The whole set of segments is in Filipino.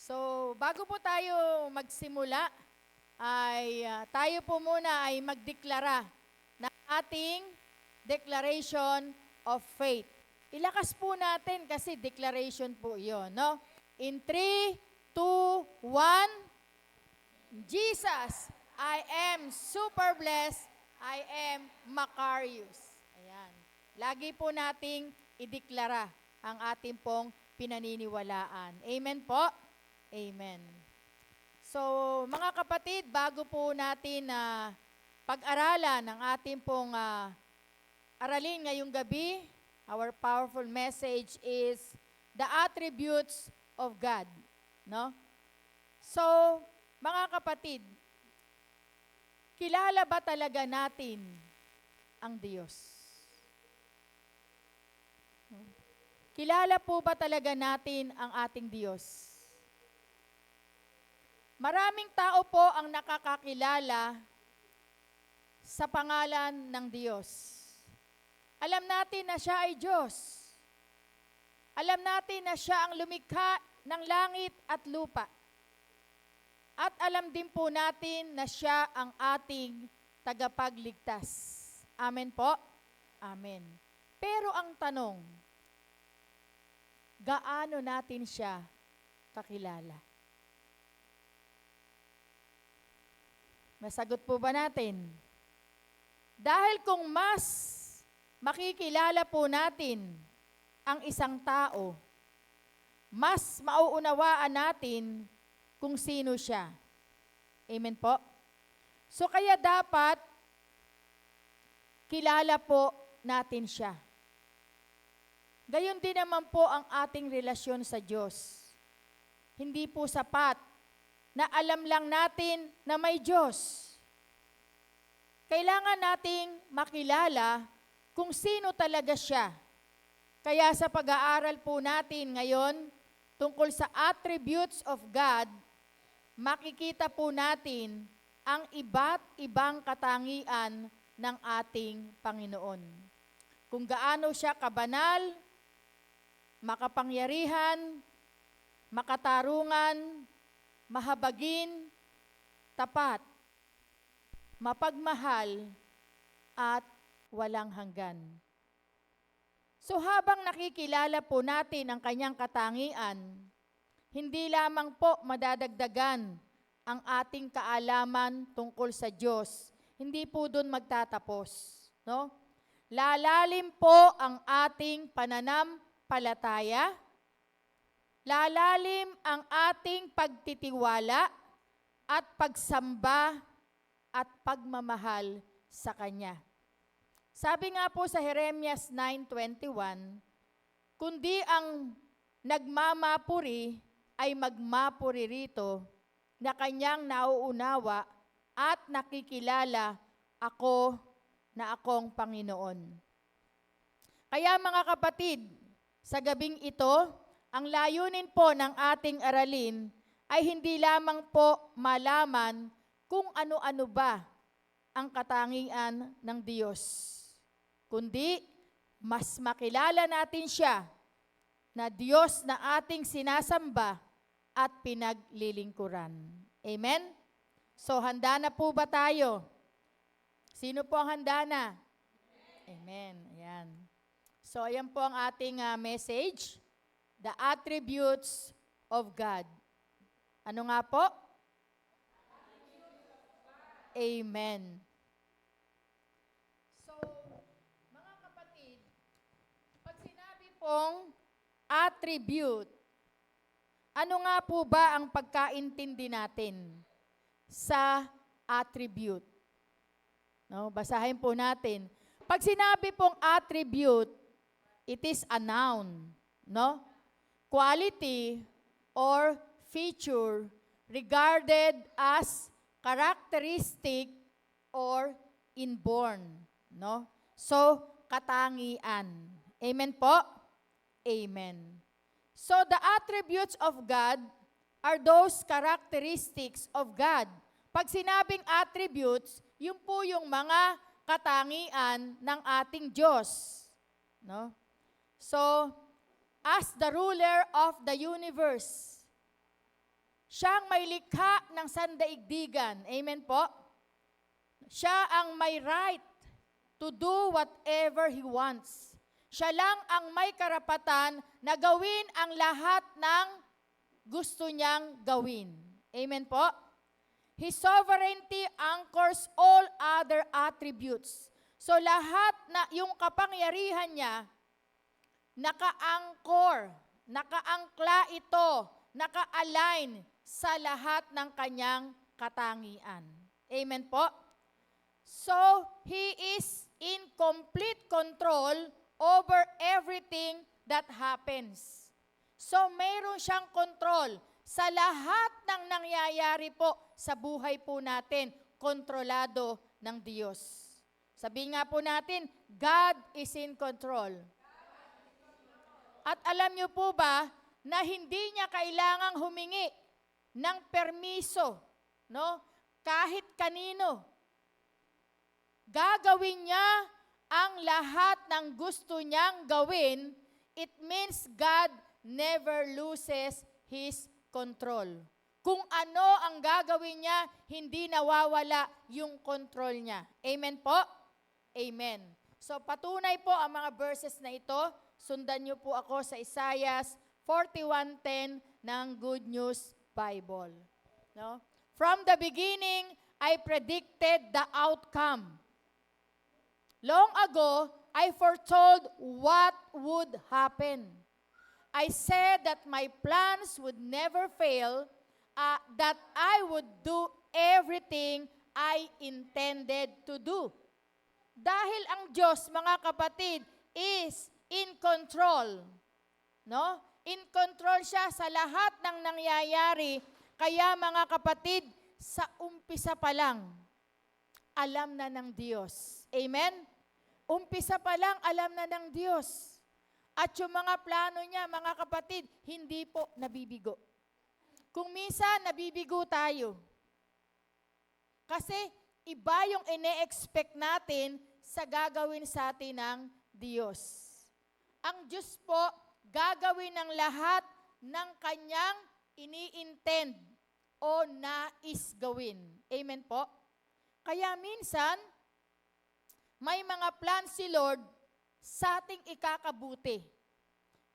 So, bago po tayo magsimula, tayo po muna ay magdeklara ng ating declaration of faith. Ilakas po natin kasi declaration po yun, no? In 3, 2, 1, Jesus, I am super blessed, I am Macarius. Ayan. Lagi po nating ideklara ang ating pong pinaniniwalaan. Amen po? Amen. So, mga kapatid, bago po natin pag-aralan ang ating pong aralin ngayong gabi, our powerful message is the attributes of God. No? So, mga kapatid, kilala ba talaga natin ang Diyos? Kilala po ba talaga natin ang ating Diyos? Maraming tao po ang nakakakilala sa pangalan ng Diyos. Alam natin na siya ay Diyos. Alam natin na siya ang lumikha ng langit at lupa. At alam din po natin na siya ang ating tagapagligtas. Amen po? Amen. Pero ang tanong, gaano natin siya kakilala? Masagot po ba natin? Dahil kung mas makikilala po natin ang isang tao, mas mauunawaan natin kung sino siya. Amen po? So kaya dapat kilala po natin siya. Gayon din naman po ang ating relasyon sa Diyos. Hindi po sapat na alam lang natin na may Diyos. Kailangan nating makilala kung sino talaga siya. Kaya sa pag-aaral po natin ngayon tungkol sa attributes of God, makikita po natin ang iba't ibang katangian ng ating Panginoon. Kung gaano siya kabanal, makapangyarihan, makatarungan, mahabagin, tapat, mapagmahal, at walang hanggan. So habang nakikilala po natin ang kanyang katangian, hindi lamang po madadagdagan ang ating kaalaman tungkol sa Diyos. Hindi po doon magtatapos. No? Lalalim po ang ating pananampalataya, lalalim ang ating pagtitiwala at pagsamba at pagmamahal sa Kanya. Sabi nga po sa Jeremias 9:21, kundi ang nagmamapuri ay magmapuri rito na Kanyang nauunawa at nakikilala ako na akong Panginoon. Kaya mga kapatid, sa gabing ito, ang layunin po ng ating aralin ay hindi lamang po malaman kung ano-ano ba ang katangian ng Diyos, kundi mas makilala natin siya na Diyos na ating sinasamba at pinaglilingkuran. Amen? So, handa na po ba tayo? Sino po ang handa na? Amen. Ayan. So, ayan po ang ating message. The attributes of God. Ano nga po? Amen. So, mga kapatid, pag sinabi pong attribute, ano nga po ba ang pagkaintindi natin sa attribute? No, basahin po natin. Pag sinabi pong attribute, it is a noun, no? Quality or feature regarded as characteristic or inborn, no? So, katangian. Amen po? Amen. So, the attributes of God are those characteristics of God. Pag sinabing attributes, yun po yung mga katangian ng ating Diyos, no? So, as the ruler of the universe, Siya ang may likha ng sandaigdigan. Amen po? Siya ang may right to do whatever He wants. Siya lang ang may karapatan na gawin ang lahat ng gusto niyang gawin. Amen po? His sovereignty anchors all other attributes. So lahat na yung kapangyarihan niya, naka-anchor, naka-angkla ito, naka-align sa lahat ng kanyang katangian. Amen po? So, He is in complete control over everything that happens. So, mayroon siyang control sa lahat ng nangyayari po sa buhay po natin, kontrolado ng Diyos. Sabihin nga po natin, God is in control. At alam niyo po ba, na hindi niya kailangang humingi ng permiso, no? Kahit kanino. Gagawin niya ang lahat ng gusto niyang gawin. It means God never loses His control. Kung ano ang gagawin niya, hindi nawawala yung control niya. Amen po? Amen. So patunay po ang mga verses na ito. Sundan niyo po ako sa Isaiah 41:10 ng Good News Bible. No? From the beginning, I predicted the outcome. Long ago, I foretold what would happen. I said that my plans would never fail, that I would do everything I intended to do. Dahil ang Diyos, mga kapatid, is in control. No? In control siya sa lahat ng nangyayari. Kaya mga kapatid, sa umpisa pa lang, alam na ng Diyos. Amen? Umpisa pa lang, alam na ng Diyos. At yung mga plano niya, mga kapatid, hindi po nabibigo. Kung minsan, nabibigo tayo. Kasi iba yung ine-expect natin sa gagawin sa atin ng Diyos. Ang Diyos po, gagawin ng lahat ng kanyang ini-intend o nais gawin. Amen po? Kaya minsan, may mga plans si Lord sa ating ikakabuti.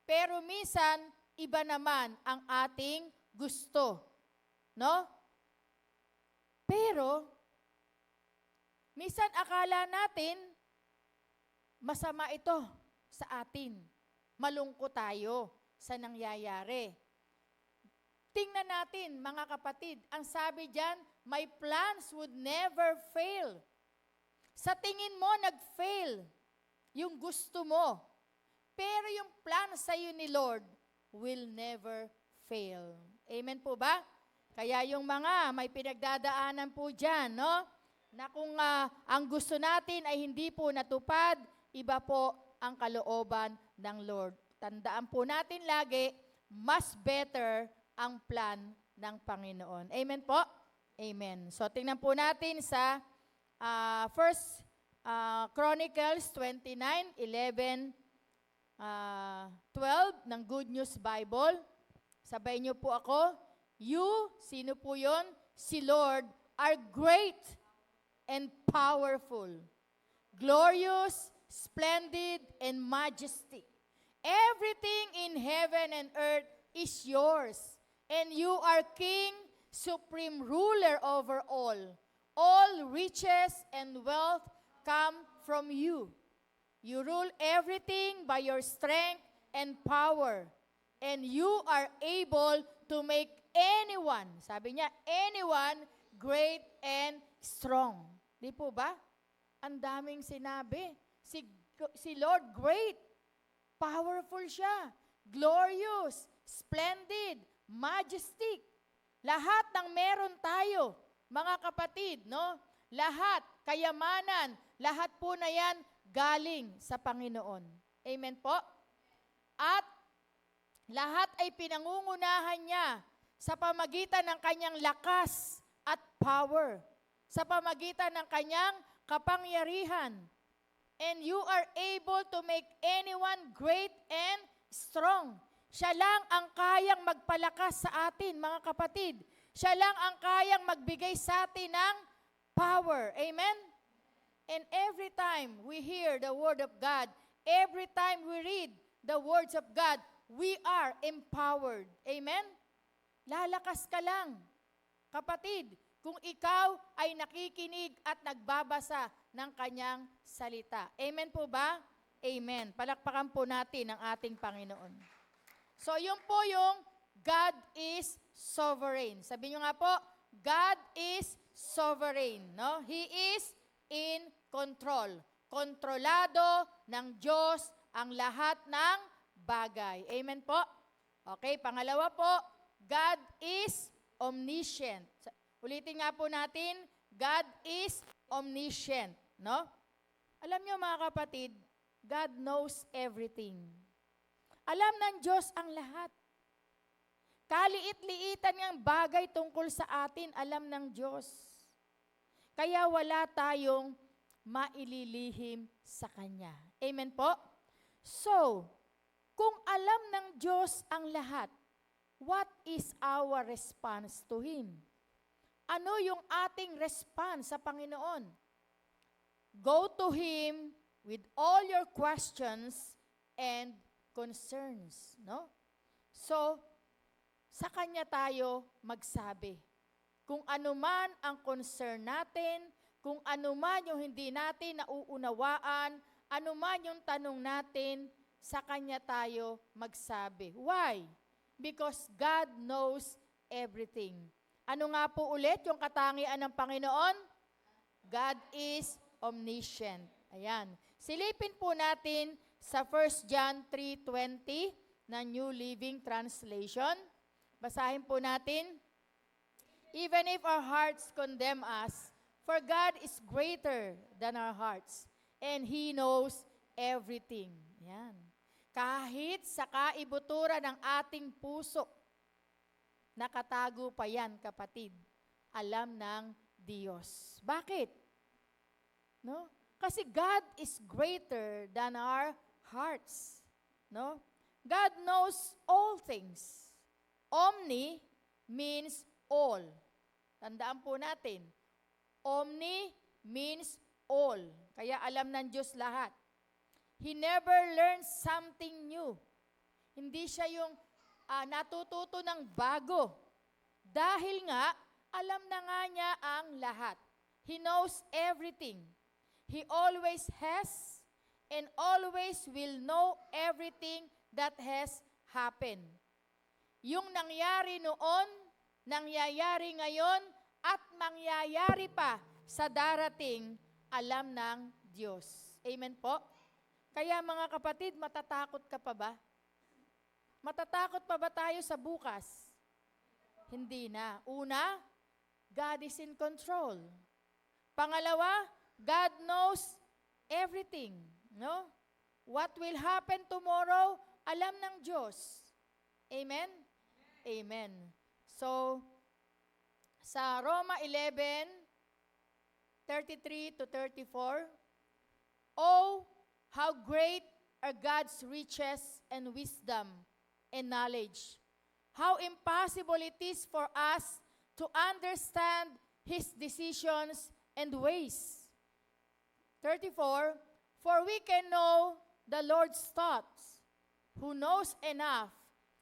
Pero minsan, iba naman ang ating gusto. No? Pero, minsan akala natin, masama ito sa atin. Malungkot tayo sa nangyayari. Tingnan natin, mga kapatid, ang sabi diyan, my plans would never fail. Sa tingin mo, nag-fail yung gusto mo. Pero yung plan sa iyo ni Lord will never fail. Amen po ba? Kaya yung mga may pinagdadaanan po dyan, no? Na kung ang gusto natin ay hindi po natupad, iba po ang kalooban ng Lord. Tandaan po natin lagi, mas better ang plan ng Panginoon. Amen po? Amen. So tingnan po natin sa First Chronicles 29:11, 12 ng Good News Bible. Sabay niyo po ako. You, sino po yon? Si Lord, are great and powerful, glorious, splendid, and majestic. Everything in heaven and earth is yours, and you are King, supreme ruler over all. All riches and wealth come from you. You rule everything by your strength and power, and you are able to make anyone, sabi niya, anyone great and strong. Di po ba? Ang daming sinabi. Si Lord, great, powerful siya, glorious, splendid, majestic. Lahat ng meron tayo, mga kapatid, no? Lahat, kayamanan, lahat po na yan galing sa Panginoon. Amen po? At lahat ay pinangungunahan niya sa pamagitan ng kanyang lakas at power, sa pamagitan ng kanyang kapangyarihan. And you are able to make anyone great and strong. Siya lang ang kayang magpalakas sa atin, mga kapatid. Siya lang ang kayang magbigay sa atin ng power. Amen? And every time we hear the Word of God, every time we read the words of God, we are empowered. Amen? Lalakas ka lang. Kapatid, kung ikaw ay nakikinig at nagbabasa ng kanyang salita. Amen po ba? Amen. Palakpakan po natin ang ating Panginoon. So, yun po yung God is sovereign. Sabi nyo nga po, God is sovereign. No? He is in control. Kontrolado ng Diyos ang lahat ng bagay. Amen po? Okay, pangalawa po, God is omniscient. Ulitin nga po natin, God is omniscient. No? Alam nyo mga kapatid, God knows everything. Alam ng Diyos ang lahat. Kaliit-liitan niyang bagay tungkol sa atin, alam ng Diyos. Kaya wala tayong maililihim sa Kanya. Amen po? So, kung alam ng Diyos ang lahat, what is our response to Him? Ano yung ating response sa Panginoon? Go to Him with all your questions and concerns. No? So, sa Kanya tayo magsabi. Kung ano man ang concern natin, kung ano man yung hindi natin nauunawaan, ano man yung tanong natin, sa Kanya tayo magsabi. Why? Because God knows everything. Ano nga po ulit yung katangian ng Panginoon? God is omniscient. Ayan. Silipin po natin sa 1 John 3:20 na New Living Translation. Basahin po natin. Even if our hearts condemn us, for God is greater than our hearts, and He knows everything. Yan. Kahit sa kaibuturan ng ating puso, nakatago pa yan, kapatid. Alam ng Diyos. Bakit? No? Kasi God is greater than our hearts. No? God knows all things. Omni means all. Tandaan po natin. Omni means all. Kaya alam ng Diyos lahat. He never learns something new. Hindi siya yung natututo ng bago. Dahil nga, alam na nga niya ang lahat. He knows everything. He always has and always will know everything that has happened. Yung nangyari noon, nangyayari ngayon, at mangyayari pa sa darating, alam ng Diyos. Amen po? Kaya mga kapatid, matatakot ka pa ba? Matatakot pa ba tayo sa bukas? Hindi na. Una, God is in control. Pangalawa, God knows everything. No? What will happen tomorrow, alam ng Diyos. Amen? Amen. So, sa Roma 11:33-34, oh, how great are God's riches and wisdom and knowledge. How impossible it is for us to understand His decisions and ways. 34, for we can know the Lord's thoughts, who knows enough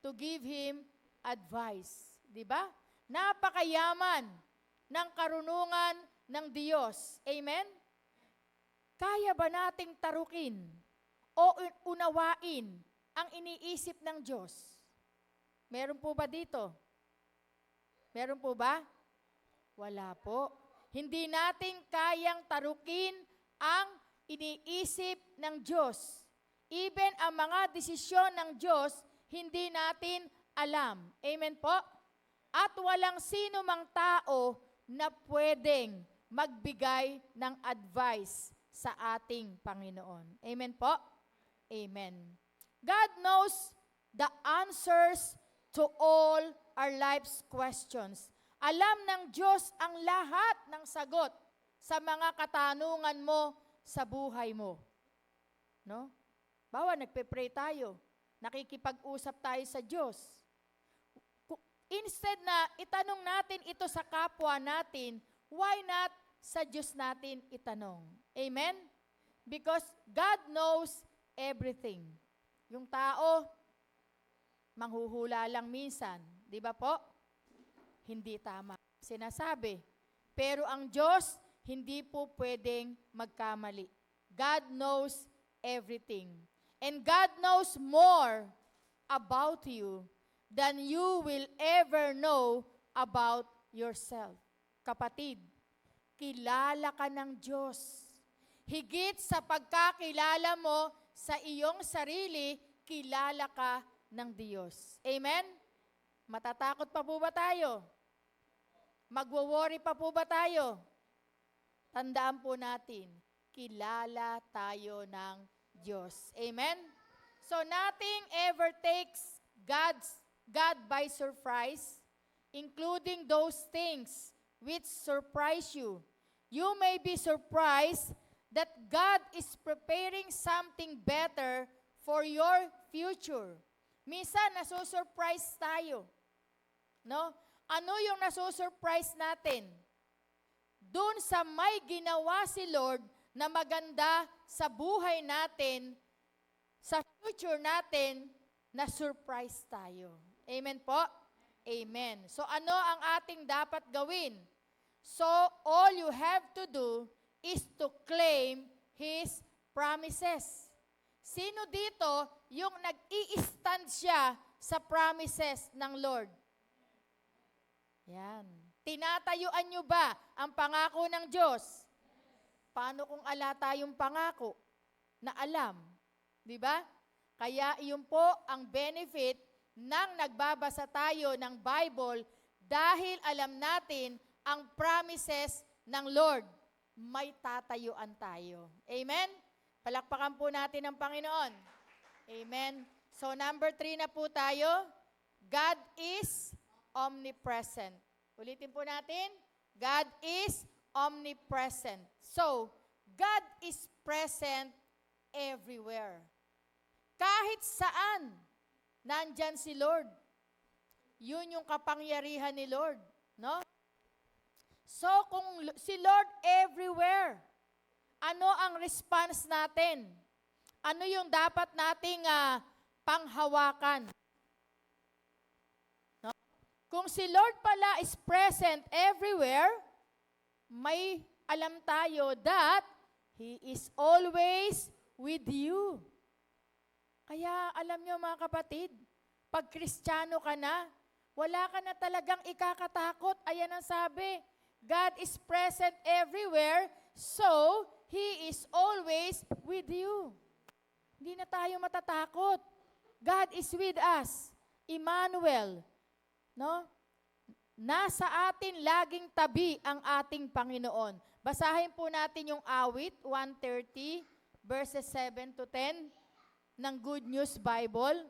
to give Him advice. Diba? Napakayaman ng karunungan ng Diyos. Amen? Kaya ba nating tarukin o unawain ang iniisip ng Diyos? Meron po ba dito? Meron po ba? Wala po. Hindi natin kayang tarukin ang iniisip ng Diyos. Even ang mga desisyon ng Diyos, hindi natin alam. Amen po? At walang sino mang tao na pwedeng magbigay ng advice sa ating Panginoon. Amen po? Amen. God knows the answers to all our life's questions. Alam ng Diyos ang lahat ng sagot sa mga katanungan mo sa buhay mo. No? Bawa, nagpe-pray tayo. Nakikipag-usap tayo sa Diyos. Instead na itanong natin ito sa kapwa natin, why not sa Diyos natin itanong? Amen? Because God knows everything. Yung tao, manghuhula lang minsan. Di ba po? Hindi tama sinasabi. Pero ang Diyos, hindi po pwedeng magkamali. God knows everything. And God knows more about you than you will ever know about yourself. Kapatid, kilala ka ng Diyos. Higit sa pagkakilala mo sa iyong sarili, kilala ka ng Diyos. Amen? Matatakot pa po ba tayo? Magwo-worry pa po ba tayo? Tandaan po natin, kilala tayo ng Diyos. Amen? So nothing ever takes God by surprise, including those things which surprise you. You may be surprised that God is preparing something better for your future. Minsan, nasusurprise tayo. No? Ano yung nasusurprise natin? Doon sa may ginawa si Lord na maganda sa buhay natin, sa future natin, na-surprise tayo. Amen po? Amen. So ano ang ating dapat gawin? So all you have to do is to claim His promises. Sino dito yung nag-i-stand siya sa promises ng Lord? Yan. Tinatayuan nyo ba ang pangako ng Diyos? Paano kung ala tayong pangako na alam? Di ba? Kaya iyon po ang benefit ng nagbabasa tayo ng Bible dahil alam natin ang promises ng Lord. May tatayuan tayo. Amen? Palakpakan po natin ang Panginoon. Amen. So number 3 na po tayo. God is omnipresent. Ulitin po natin. God is omnipresent. So, God is present everywhere. Kahit saan, nandyan si Lord. Yun yung kapangyarihan ni Lord. No? So, kung si Lord everywhere, ano ang response natin? Ano yung dapat nating panghawakan? No? Kung si Lord pala is present everywhere, may alam tayo that He is always with you. Kaya alam nyo mga kapatid, pag Kristiyano ka na, wala ka na talagang ikakatakot. Ayan ang sabi, God is present everywhere, so He is always with you. Hindi na tayo matatakot. God is with us. Emmanuel. No? Nasa atin laging tabi ang ating Panginoon. Basahin po natin yung awit, 130, verses 7 to 10 ng Good News Bible.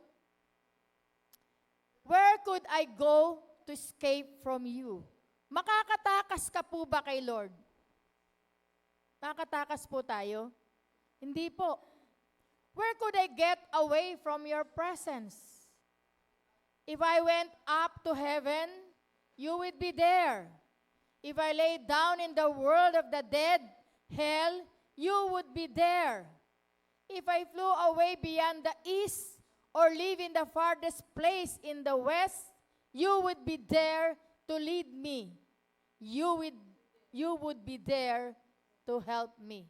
Where could I go to escape from you? Makakatakas ka po ba kay Lord? Makakatakas po tayo? Hindi po. Where could I get away from your presence? If I went up to heaven, you would be there. If I lay down in the world of the dead, hell, you would be there. If I flew away beyond the east, or live in the farthest place in the west, you would be there to lead me. You would be there to help me.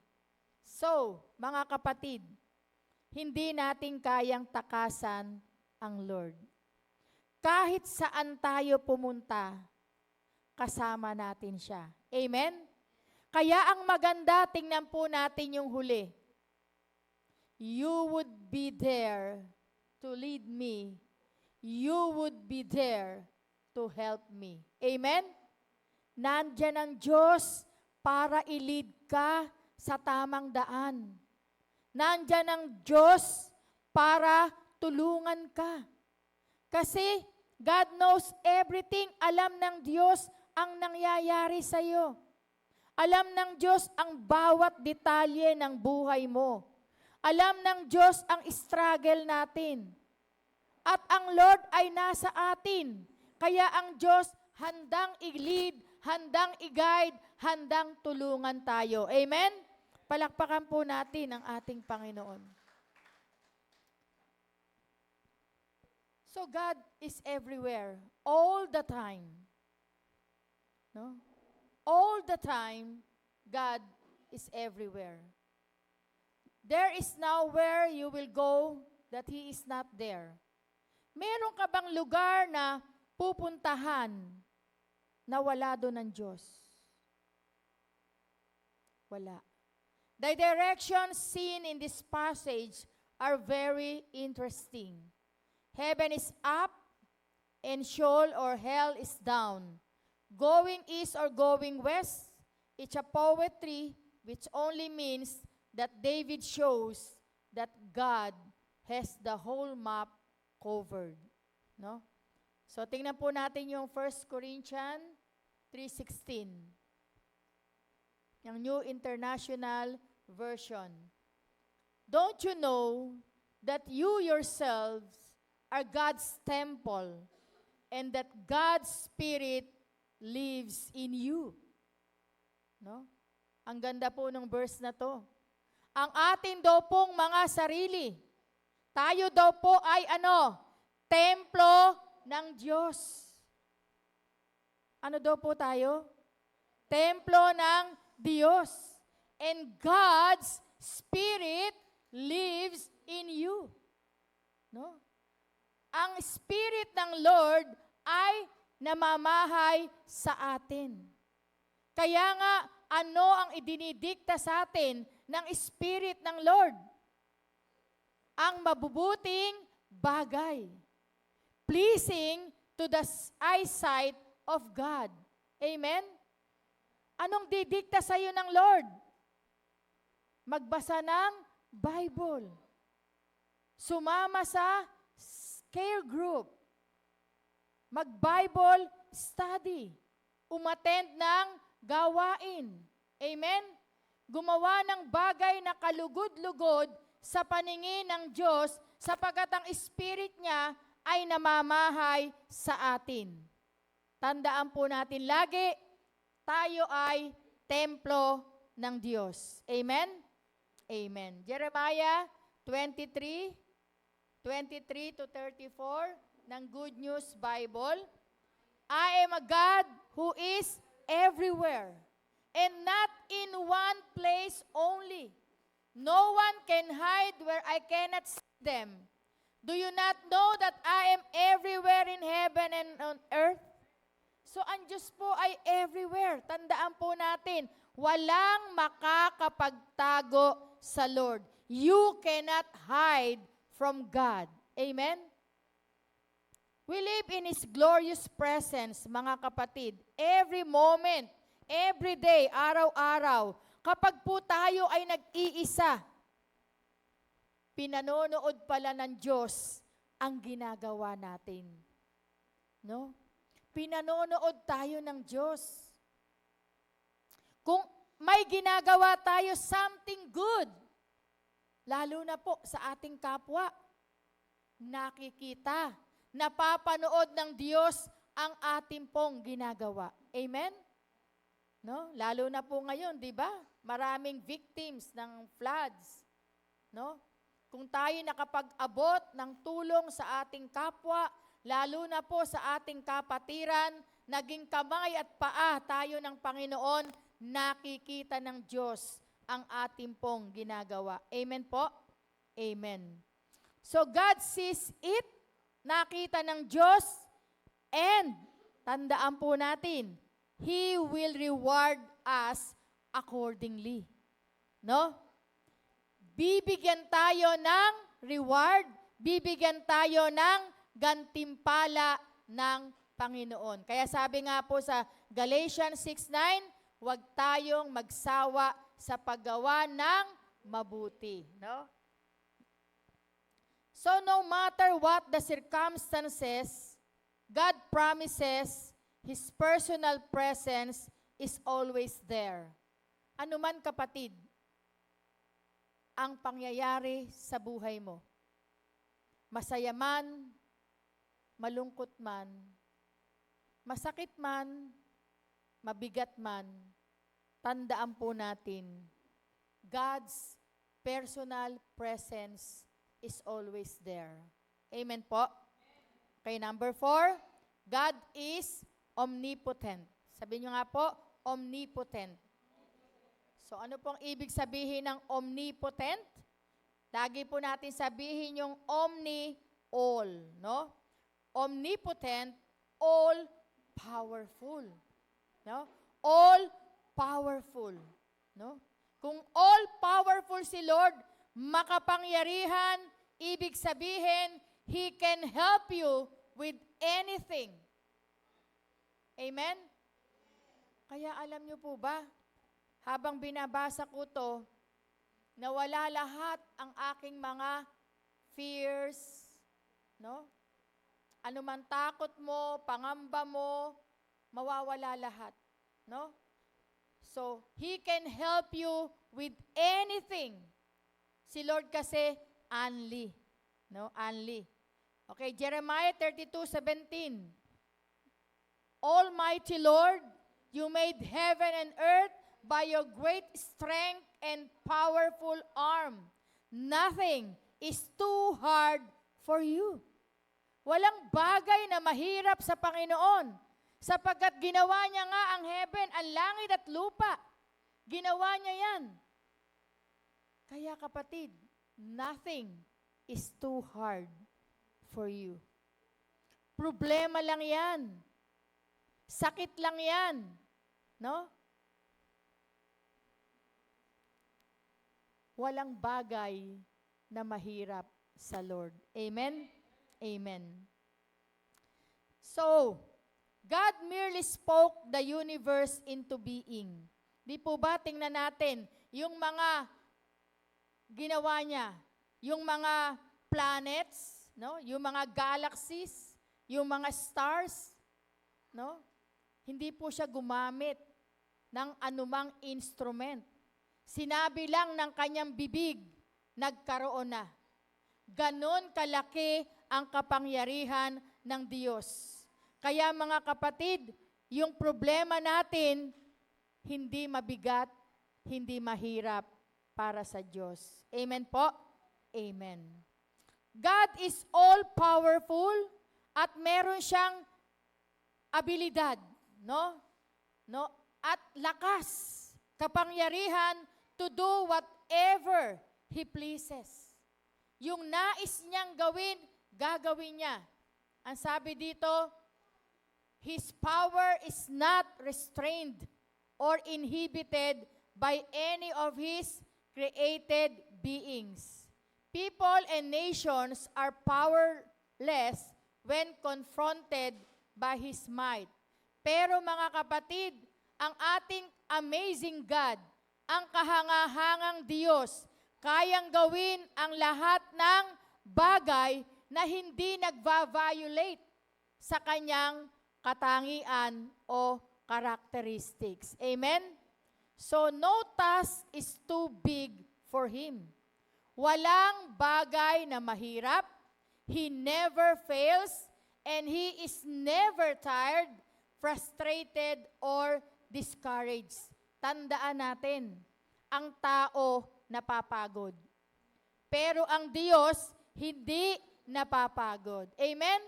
So, mga kapatid, hindi natin kayang takasan ang Lord. Kahit saan tayo pumunta, kasama natin siya. Amen? Kaya ang maganda, tingnan po natin yung huli. You would be there to lead me. You would be there to help me. Amen? Nandyan ang Diyos para i-lead ka sa tamang daan. Nandyan ang Diyos para tulungan ka. Kasi God knows everything. Alam ng Diyos ang nangyayari sa iyo. Alam ng Diyos ang bawat detalye ng buhay mo. Alam ng Diyos ang struggle natin. At ang Lord ay nasa atin. Kaya ang Diyos handang i-lead, handang i-guide, handang tulungan tayo. Amen? Palakpakan po natin ang ating Panginoon. So God is everywhere, all the time. No? All the time, God is everywhere. There is nowhere you will go that He is not there. Meron ka bang lugar na pupuntahan na wala doon ng Diyos? Wala. The directions seen in this passage are very interesting. Heaven is up, and Sheol or hell is down. Going east or going west, it's a poetry which only means that David shows that God has the whole map covered. No? So tingnan po natin yung 1 Corinthians 3:16. Yung New International Version. Don't you know that you yourselves are God's temple and that God's Spirit lives in you? No? Ang ganda po ng verse na to. Ang atin daw pong mga sarili, tayo daw po ay templo ng Diyos. Ano daw po tayo? Templo ng Diyos. And God's Spirit lives in you. No? Ang Spirit ng Lord ay namamahay sa atin. Kaya nga, ano ang idinidikta sa atin ng Spirit ng Lord? Ang mabubuting bagay. Pleasing to the eyesight of God. Amen? Anong didikta sa iyo ng Lord? Magbasa ng Bible. Sumama sa care group. Mag-Bible study. Umattend ng gawain. Amen? Gumawa ng bagay na kalugod-lugod sa paningin ng Diyos sapagkat ang Spirit niya ay namamahay sa atin. Tandaan po natin lagi, tayo ay templo ng Diyos. Amen? Amen. Jeremiah 23 to 34 ng Good News Bible. I am a God who is everywhere and not in one place only. No one can hide where I cannot see them. Do you not know that I am everywhere in heaven and on earth? So ang Diyos po ay everywhere. Tandaan po natin, walang makakapagtago sa Lord. You cannot hide from God. Amen? We live in His glorious presence, mga kapatid. Every moment, every day, araw-araw, kapag po tayo ay nag-iisa, pinanonood pala ng Diyos ang ginagawa natin. No? Pinanonood tayo ng Diyos. Kung may ginagawa tayo something good, lalo na po sa ating kapwa, nakikita, napapanood ng Diyos ang ating pong ginagawa. Amen? No? Lalo na po ngayon, di ba? Maraming victims ng floods. No? Kung tayo nakapag-abot ng tulong sa ating kapwa, lalo na po sa ating kapatiran, naging kamay at paa tayo ng Panginoon, nakikita ng Diyos ang ating pong ginagawa. Amen po? Amen. So God sees it, nakita ng Diyos, and tandaan po natin, He will reward us accordingly. No? Bibigyan tayo ng reward, bibigyan tayo ng gantimpala ng Panginoon. Kaya sabi nga po sa Galatians 6:9, huwag tayong magsawa sa paggawa ng mabuti. No? So no matter what the circumstances, God promises His personal presence is always there. Ano man kapatid, ang pangyayari sa buhay mo. Masaya man malungkot man, masakit man, mabigat man, tandaan po natin, God's personal presence is always there. Amen po? Okay, number 4, God is omnipotent. Sabihin nyo nga po, omnipotent. So ano pong ibig sabihin ng omnipotent? Lagi po natin sabihin yung omni, all, no? Omnipotent, all powerful, no? All powerful, no? Kung all powerful si Lord, makapangyarihan, ibig sabihin, He can help you with anything. Amen? Kaya alam niyo po ba, habang binabasa ko to, nawala lahat ang aking mga fears, no? Ano man takot mo, pangamba mo, mawawala lahat, no? So, He can help you with anything. Si Lord kasi, only, no? Only. Okay, Jeremiah 32:17. Almighty Lord, you made heaven and earth by your great strength and powerful arm. Nothing is too hard for you. Walang bagay na mahirap sa Panginoon, sapagkat ginawa niya nga ang heaven, ang langit at lupa. Ginawa niya yan. Kaya kapatid, nothing is too hard for you. Problema lang yan. Sakit lang yan. No? Walang bagay na mahirap sa Lord. Amen? Amen. So, God merely spoke the universe into being. Di po ba, tingnan natin, yung mga ginawa niya, yung mga planets, no? Yung mga galaxies, yung mga stars, no? Hindi po siya gumamit ng anumang instrument. Sinabi lang ng kanyang bibig, nagkaroon na. Ganon kalaki ang kapangyarihan ng Diyos. Kaya mga kapatid, yung problema natin, hindi mabigat, hindi mahirap para sa Diyos. Amen po? Amen. God is all-powerful at meron siyang abilidad, no? At lakas, kapangyarihan to do whatever He pleases. Yung nais niyang gawin, gagawin niya. Ang sabi dito, His power is not restrained or inhibited by any of His created beings. People and nations are powerless when confronted by His might. Pero mga kapatid, ang ating amazing God, ang kahangahangang Diyos, kayang gawin ang lahat ng bagay na hindi nagva-violate sa kanyang katangian o characteristics. Amen? So, no task is too big for Him. Walang bagay na mahirap. He never fails, and He is never tired, frustrated, or discouraged. Tandaan natin, ang tao napapagod. Pero ang Diyos, hindi napapagod. Amen?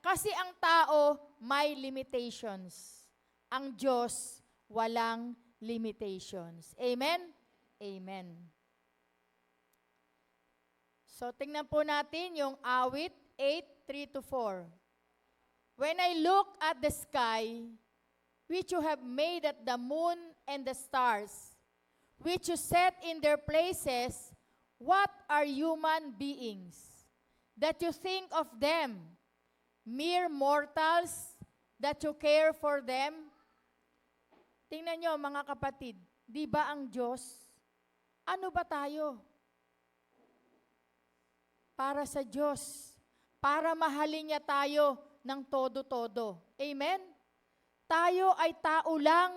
Kasi ang tao may limitations. Ang Diyos, walang limitations. Amen? Amen. So, tingnan po natin yung awit 8:3-4. When I look at the sky, which you have made at the moon and the stars, which you set in their places, what are human beings, that you think of them, mere mortals, that you care for them? Tingnan nyo mga kapatid, di ba ang Diyos? Ano ba tayo? Para sa Diyos, para mahalin niya tayo ng todo-todo. Amen? Tayo ay tao lang,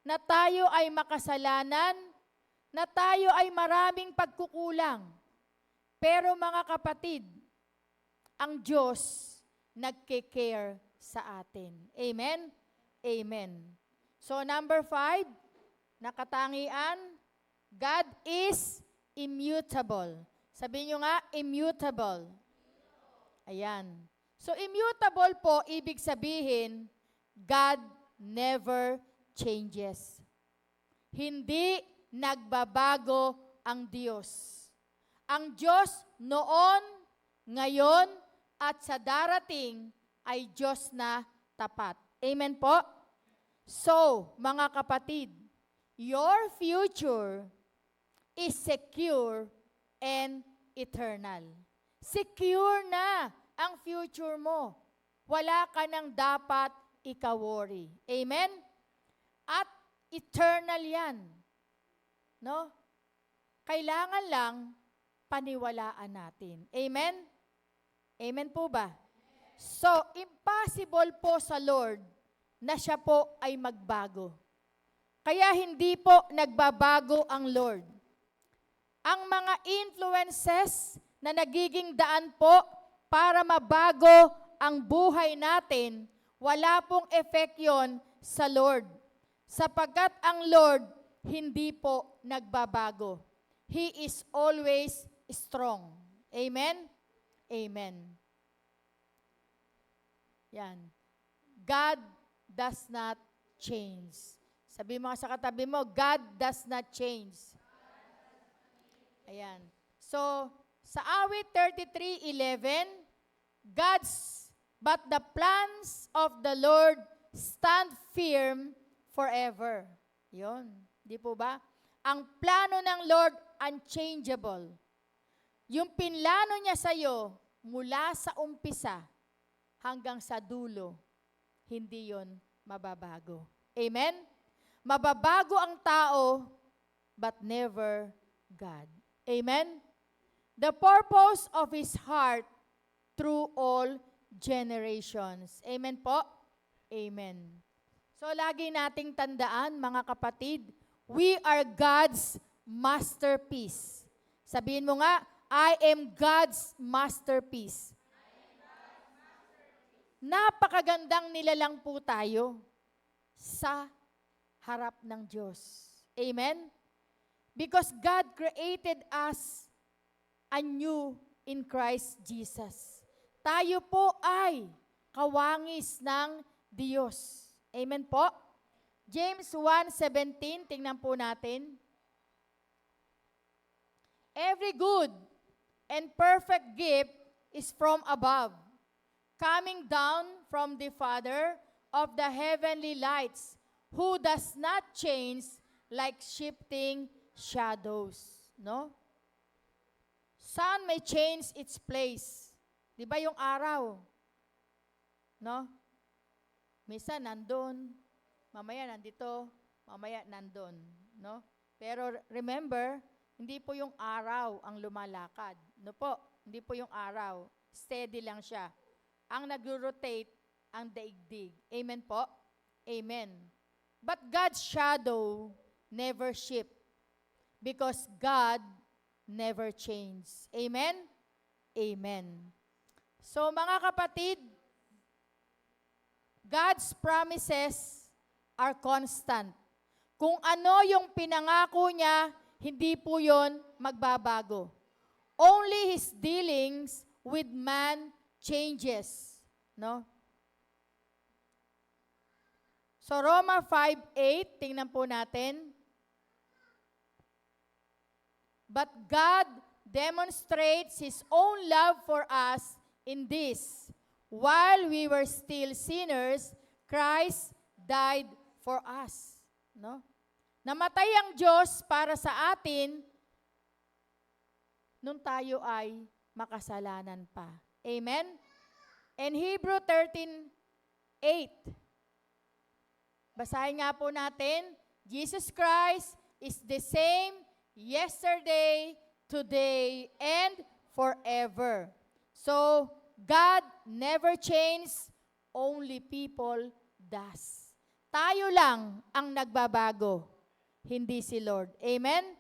na tayo ay makasalanan, na tayo ay maraming pagkukulang. Pero mga kapatid, ang Diyos, nagke-care sa atin. Amen? Amen. So number 5, nakatangian, God is immutable. Sabihin nyo nga, immutable. Ayan. So immutable po, ibig sabihin, God never changes. Hindi nagbabago ang Diyos. Ang Diyos noon, ngayon, at sa darating ay Diyos na tapat. Amen po? So, mga kapatid, your future is secure and eternal. Secure na ang future mo. Wala ka nang dapat ika-worry. Amen? At eternal yan. No? Kailangan lang paniwalaan natin. Amen? Amen po ba? So, impossible po sa Lord na siya po ay magbago. Kaya hindi po nagbabago ang Lord. Ang mga influences na nagiging daan po para mabago ang buhay natin, wala pong effect yon sa Lord. Sapagkat ang Lord hindi po nagbabago. He is always strong. Amen? Amen. Yan. God does not change. Sabi mo sa katabi mo, God does not change. Ayan. So, sa awit 33:11, but the plans of the Lord stand firm forever. Yon. Di po ba? Ang plano ng Lord, unchangeable. Yung pinlano niya sa'yo, mula sa umpisa hanggang sa dulo, hindi yon mababago. Amen? Mababago ang tao, but never God. Amen? The purpose of His heart through all generations. Amen po? Amen. So, lagi nating tandaan, mga kapatid, we are God's masterpiece. Sabihin mo nga, I am God's masterpiece. Napakagandang nilalang po tayo sa harap ng Diyos. Amen? Because God created us anew in Christ Jesus. Tayo po ay kawangis ng Diyos. Amen po? James 1:17, tingnan po natin. Every good and perfect gift is from above, coming down from the Father of the heavenly lights, who does not change like shifting shadows. No? Sun may change its place. Di ba yung araw? No? Minsan nandun, mamaya nandito, mamaya nandun. No? Pero remember, hindi po yung araw ang lumalakad. No po? Hindi po yung araw. Steady lang siya. Ang nag-rotate ang daigdig. Amen po? Amen. But God's shadow never shift because God never changes. Amen? Amen. So mga kapatid, God's promises are constant. Kung ano yung pinangako niya, hindi po yon magbabago. Only His dealings with man changes. No? So Roma 5:8, tingnan po natin. But God demonstrates His own love for us in this: while we were still sinners, Christ died for us. No? Namatay ang Diyos para sa atin nung tayo ay makasalanan pa. Amen? And Hebrew 13:8. Basahin nga po natin, Jesus Christ is the same yesterday, today, and forever. So, God never changes, only people does. Tayo lang ang nagbabago, hindi si Lord. Amen?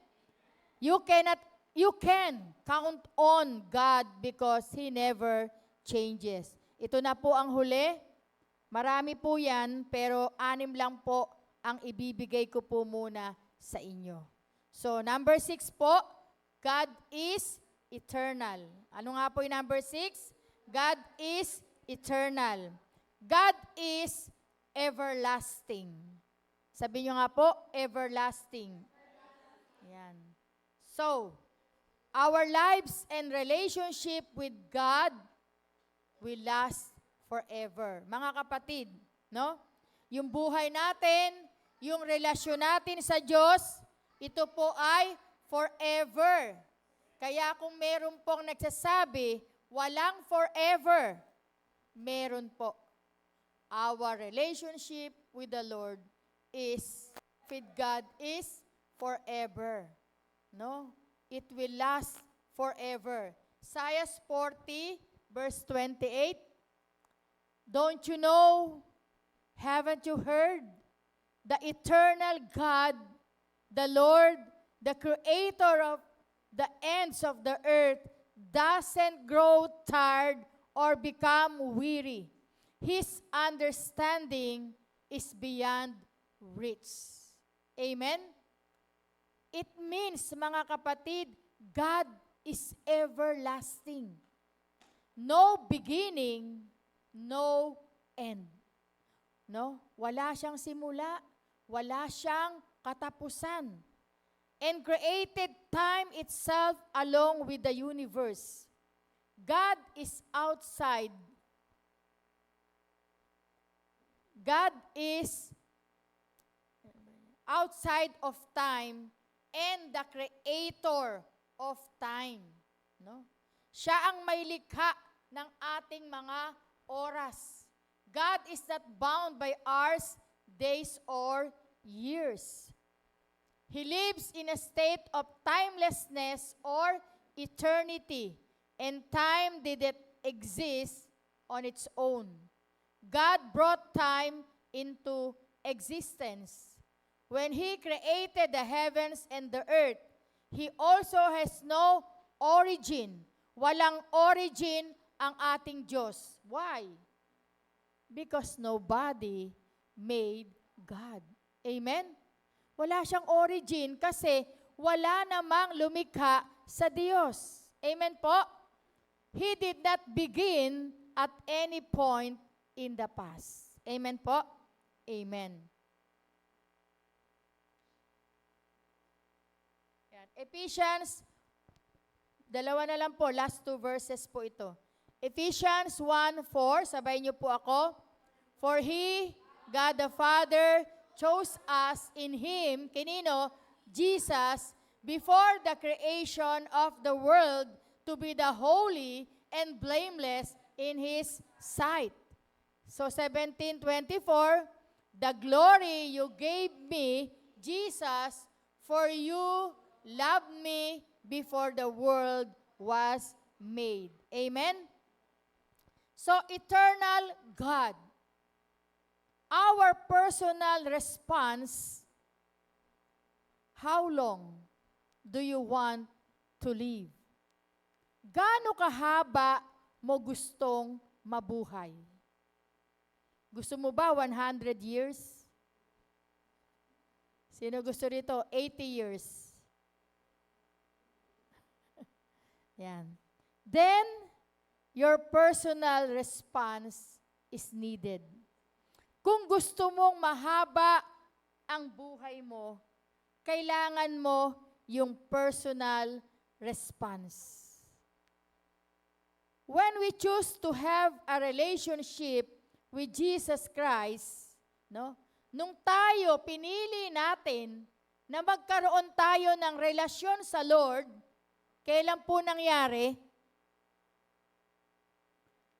You can count on God because He never changes. Ito na po ang huli. Marami po yan, pero 6 lang po ang ibibigay ko po muna sa inyo. So, number 6 po, God is eternal. Ano nga po yung number 6? God is eternal. God is everlasting. Sabi nyo nga po, everlasting. Yan. So, our lives and relationship with God will last forever. Mga kapatid, no? Yung buhay natin, yung relasyon natin sa Diyos, ito po ay forever. Kaya kung meron pong nagsasabi, walang forever, meron po. Our relationship with the Lord is, with God is forever. No? It will last forever. Isaiah 40, verse 28. Don't you know, haven't you heard, the eternal God, the Lord, the creator of the ends of the earth, doesn't grow tired or become weary. His understanding is beyond reach. Amen? It means, mga kapatid, God is everlasting. No beginning, no end. No? Wala siyang simula, wala siyang katapusan. And created time itself along with the universe. God is outside. God is outside of time and the creator of time. No? Siya ang may likha ng ating mga oras. God is not bound by hours, days, or years. He lives in a state of timelessness or eternity, and time didn't exist on its own. God brought time into existence. When He created the heavens and the earth, He also has no origin. Walang origin ang ating Diyos. Why? Because nobody made God. Amen? Wala siyang origin kasi wala namang lumikha sa Diyos. Amen po? He did not begin at any point in the past. Amen po? Amen. Yan. Ephesians, 2 na lang po, last 2 verses po ito. Ephesians 1:4, sabay niyo po ako. For He, God the Father, chose us in Him, kinino? Jesus, before the creation of the world to be the holy and blameless in His sight. So 17:24, the glory you gave me, Jesus, for you loved me before the world was made. Amen? So, eternal God. Our personal response, how long do you want to live? Gaano kahaba mo gustong mabuhay? Gusto mo ba 100 years? Sino gusto rito? 80 years. Yan. Then, your personal response is needed. Kung gusto mong mahaba ang buhay mo, kailangan mo yung personal response. When we choose to have a relationship with Jesus Christ, no? Nung tayo, pinili natin na magkaroon tayo ng relasyon sa Lord, kailan po nangyari?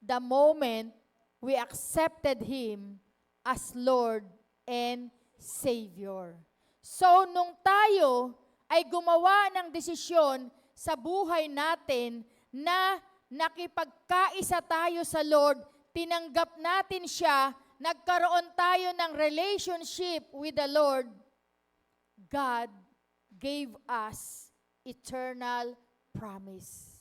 The moment we accepted Him as Lord and Savior. So, nung tayo ay gumawa ng desisyon sa buhay natin na nakipagkaisa tayo sa Lord, tinanggap natin siya, nagkaroon tayo ng relationship with the Lord, God gave us eternal promise.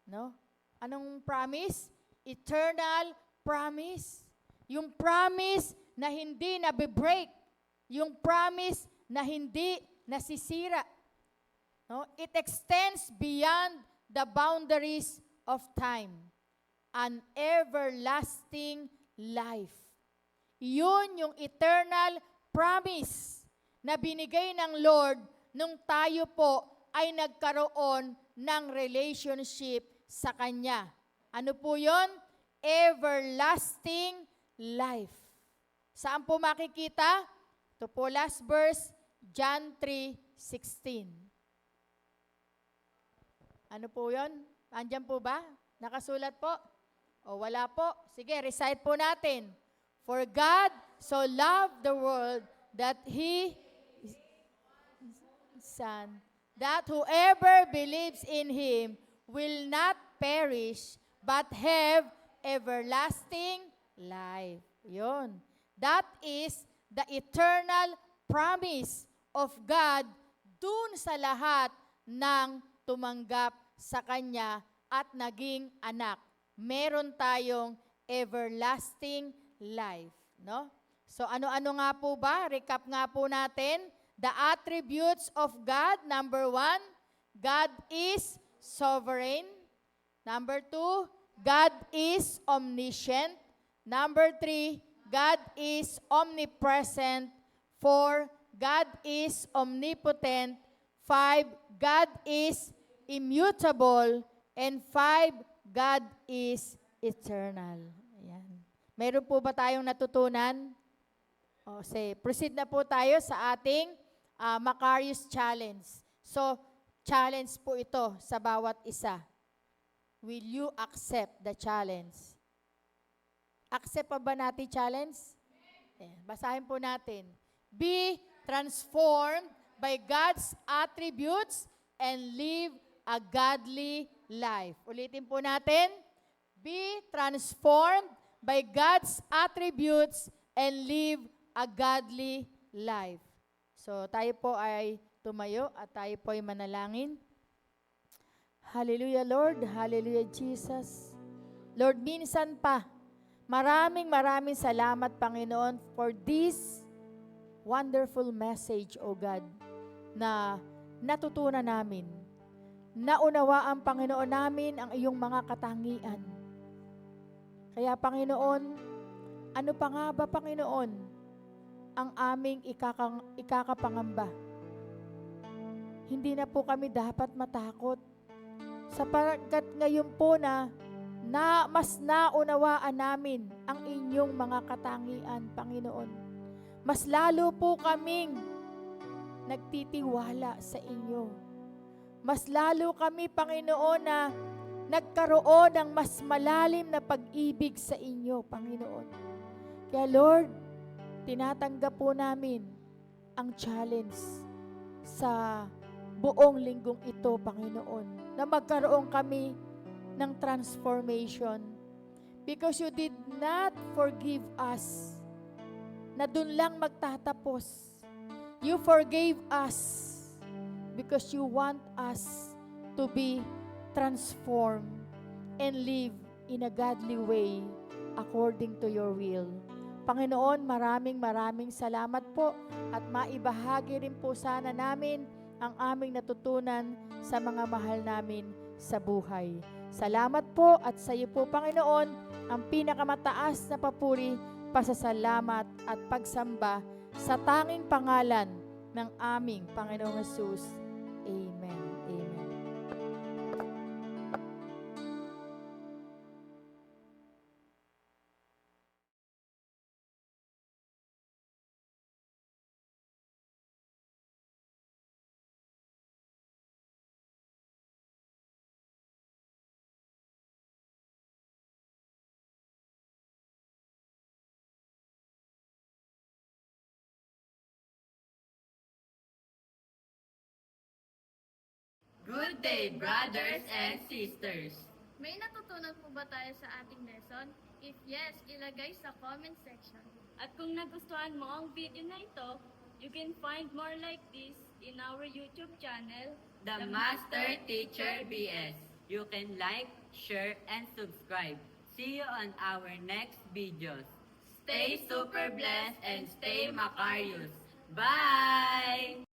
No? Anong promise? eternal promise. Yung promise na hindi nabe-break. Yung promise na hindi nasisira. No? It extends beyond the boundaries of time. An everlasting life. Yun yung eternal promise na binigay ng Lord nung tayo po ay nagkaroon ng relationship sa Kanya. Ano po yun? Everlasting life. Saan po makikita? Ito po last verse, John 3:16. Ano po yun? Andyan po ba? Nakasulat po? O wala po? Sige, recite po natin. For God so loved the world that He Son, that whoever believes in Him will not perish, but have everlasting life. Yun. That is the eternal promise of God dun sa lahat ng tumanggap sa Kanya at naging anak. Meron tayong everlasting life. No? So ano-ano nga po ba? Recap nga po natin. The attributes of God, number 1, God is sovereign. Number 2, God is omniscient. Number 3, God is omnipresent. 4, God is omnipotent. 5, God is immutable. And 5, God is eternal. Ayan. Meron po ba tayong natutunan? O, say, proceed na po tayo sa ating Macarius Challenge. So, challenge po ito sa bawat isa. Will you accept the challenge? Accept pa ba natin challenge? Ayan, basahin po natin. Be transformed by God's attributes and live a godly life. Ulitin po natin. Be transformed by God's attributes and live a godly life. So, tayo po ay tumayo at tayo po ay manalangin. Hallelujah, Lord. Hallelujah, Jesus. Lord, minsan pa, maraming salamat, Panginoon, for this wonderful message, O God, na natutunan namin. Naunawaan, Panginoon, namin ang iyong mga katangian. Kaya, Panginoon, ano pa nga ba, Panginoon, ang aming ikakapangamba? Hindi na po kami dapat matakot. Sapagkat ngayon po na mas naunawaan namin ang inyong mga katangian, Panginoon. Mas lalo po kaming nagtitiwala sa inyo. Mas lalo kami, Panginoon, na nagkaroon ng mas malalim na pag-ibig sa inyo, Panginoon. Kaya Lord, tinatanggap po namin ang challenge sa buong linggong ito, Panginoon, na magkaroon kami ng transformation because you did not forgive us na dun lang magtatapos. You forgave us because you want us to be transformed and live in a godly way according to your will. Panginoon, maraming salamat po at maibahagi rin po sana namin ang aming natutunan sa mga mahal namin sa buhay. Salamat po at sa iyo po, Panginoon, ang pinakamataas na papuri, pasasalamat at pagsamba sa tanging pangalan ng aming Panginoong Hesus. Amen. Amen. Good day, brothers and sisters! May natutunan po ba tayo sa ating lesson? If yes, ilagay sa comment section. At kung nagustuhan mo ang video na ito, you can find more like this in our YouTube channel, The Master Teacher BS. You can like, share, and subscribe. See you on our next videos. Stay super blessed and stay Macarius. Bye!